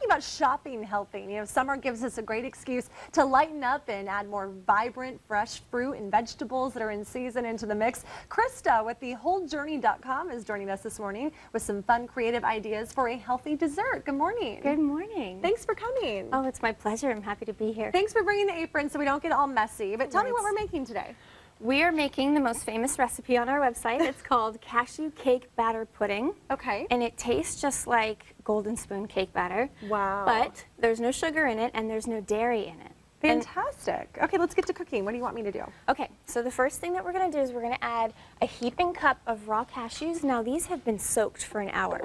talking about shopping healthy. You know, summer gives us a great excuse to lighten up and add more vibrant, fresh fruit and vegetables that are in season into the mix. Christa with the wholejourney.com is joining us this morning with some fun, creative ideas for a healthy dessert. Good morning. Good morning. Thanks for coming. Oh, it's my pleasure. I'm happy to be here. Thanks for bringing the apron so we don't get all messy. But tell me what we're making today. We are making the most famous recipe on our website. It's called Cashew Cake Batter Pudding. Okay. And it tastes just like Golden Spoon cake batter. Wow. But there's no sugar in it and there's no dairy in it. Fantastic. Okay, let's get to cooking. What do you want me to do? Okay, so the first thing that we're going to do is we're going to add a heaping cup of raw cashews. Now these have been soaked for an hour.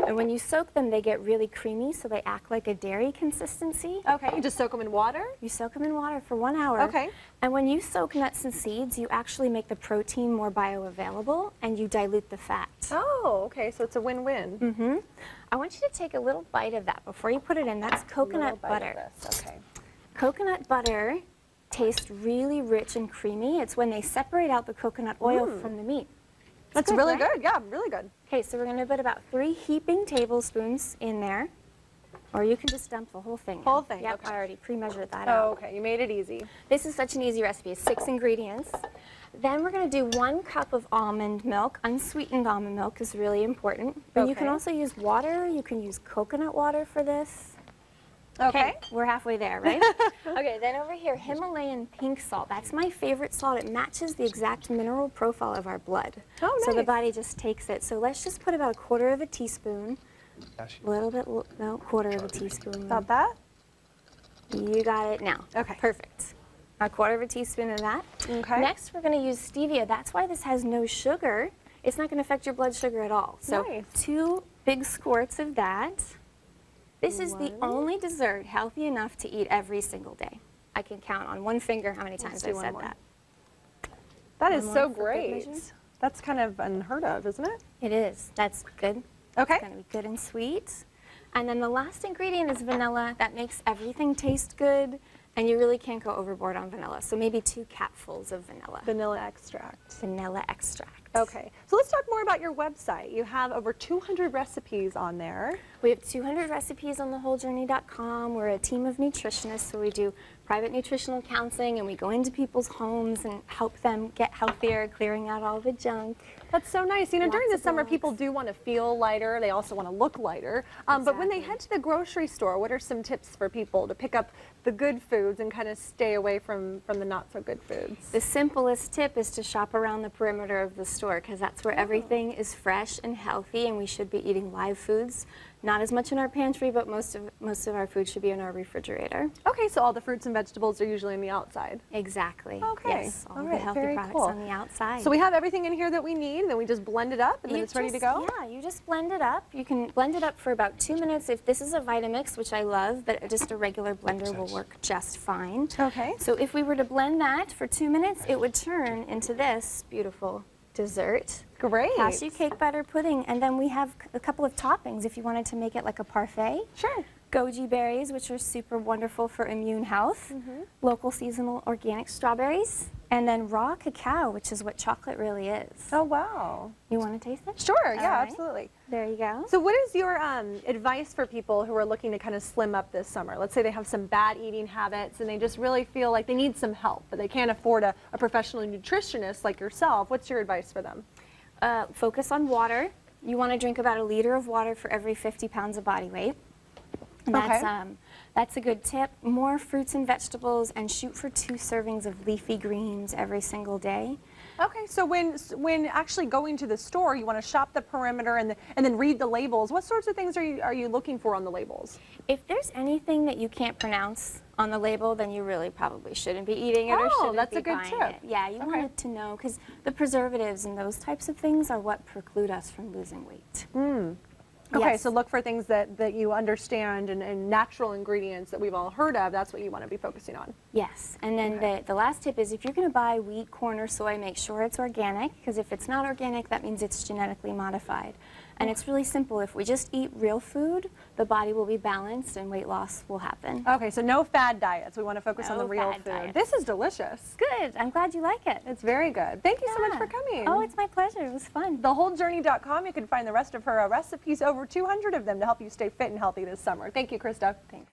And when you soak them, they get really creamy, so they act like a dairy consistency. Okay, you just soak them in water? You soak them in water for 1 hour. Okay. And when you soak nuts and seeds, you actually make the protein more bioavailable and you dilute the fat. Oh, okay, so it's a win-win. Mm-hmm. I want you to take a little bite of that before you put it in. That's coconut butter. Okay. Coconut butter tastes really rich and creamy. It's when they separate out the coconut oil from the meat. That's good, really right? good. Yeah, really good. Okay, so we're going to put about 3 heaping tablespoons in there. Or you can just dump the whole thing in. Whole thing, Yep, okay. I already pre-measured that Oh, out. okay, you made it easy. This is such an easy recipe. It's 6 ingredients. Then we're going to do 1 cup of almond milk. Unsweetened almond milk is really important. And you can also use water. You can use coconut water for this. Okay. We're halfway there, right? Okay, then over here, Himalayan pink salt. That's my favorite salt. It matches the exact mineral profile of our blood. Oh, nice. So the body just takes it. So let's just put about 1/4 of a teaspoon. A little bit, no, 1/4 of a teaspoon. About that? You got it now. Okay. Perfect. A 1/4 of a teaspoon of that. Okay. Next, we're going to use stevia. That's why this has no sugar. It's not going to affect your blood sugar at all. So Nice. 2 big squirts of that. This is the only dessert healthy enough to eat every single day. I can count on 1 finger how many times I've said that. That is so for good great. measure. That's kind of unheard of, isn't it? It is. That's good. Okay. It's going to be good and sweet. And then the last ingredient is vanilla. That makes everything taste good, and you really can't go overboard on vanilla. So maybe 2 capfuls of vanilla. Vanilla extract. Vanilla extract. Okay. So let's talk more about your website. You have over 200 recipes on there. We have 200 recipes on thewholejourney.com. We're a team of nutritionists, so we do private nutritional counseling, and we go into people's homes and help them get healthier, clearing out all the junk. That's so nice. You know, during the Lots of summer, blogs. people do want to feel lighter. They also want to look lighter. But when they head to the grocery store, what are some tips for people to pick up the good foods and kind of stay away from the not so good foods? The simplest tip is to shop around the perimeter of the store, because that's where everything is fresh and healthy, and we should be eating live foods. Not as much in our pantry, but most of our food should be in our refrigerator. Okay, so all the fruits and vegetables are usually on the outside. Exactly. Okay. Yes, all the healthy very products cool. on the outside. So we have everything in here that we need, and then we just blend it up, and then it's ready to go? Yeah, you just blend it up. You can blend it up for about 2 minutes. If this is a Vitamix, which I love, but just a regular blender will work just fine. Okay. So if we were to blend that for 2 minutes, it would turn into this beautiful dessert. Great. Cashew cake batter pudding. And then we have a couple of toppings if you wanted to make it like a parfait. Sure. Goji berries, which are super wonderful for immune health. Local seasonal organic strawberries. And then raw cacao, which is what chocolate really is. Oh, wow. You want to taste it? Sure, All yeah, right. absolutely. There you go. So what is your advice for people who are looking to kind of slim up this summer? Let's say they have some bad eating habits and they just really feel like they need some help, but they can't afford a professional nutritionist like yourself. What's your advice for them? Focus on water. You want to drink about 1 liter of water for every 50 pounds of body weight. And that's a good tip. More fruits and vegetables, and shoot for 2 servings of leafy greens every single day. Okay, so when actually going to the store, you want to shop the perimeter and then read the labels. What sorts of things are you looking for on the labels? If there's anything that you can't pronounce on the label, then you really probably shouldn't be eating it or shouldn't that's be a good buying tip. it. Yeah, you wanted to know, because the preservatives and those types of things are what preclude us from losing weight. Okay, Yes. so look for things that you understand and natural ingredients that we've all heard of. That's what you want to be focusing on. Yes, and then the last tip is if you're going to buy wheat, corn, or soy, make sure it's organic, because if it's not organic, that means it's genetically modified. And it's really simple. If we just eat real food, the body will be balanced and weight loss will happen. Okay, so no fad diets. We want to focus on the No real fad food. diets. This is delicious. Good. I'm glad you like it. It's very good. Thank you so much Yeah. for coming. Oh, it's my pleasure. It was fun. TheWholeJourney.com. You can find the rest of her recipes, over 200 of them, to help you stay fit and healthy this summer. Thank you, Christa. Thanks.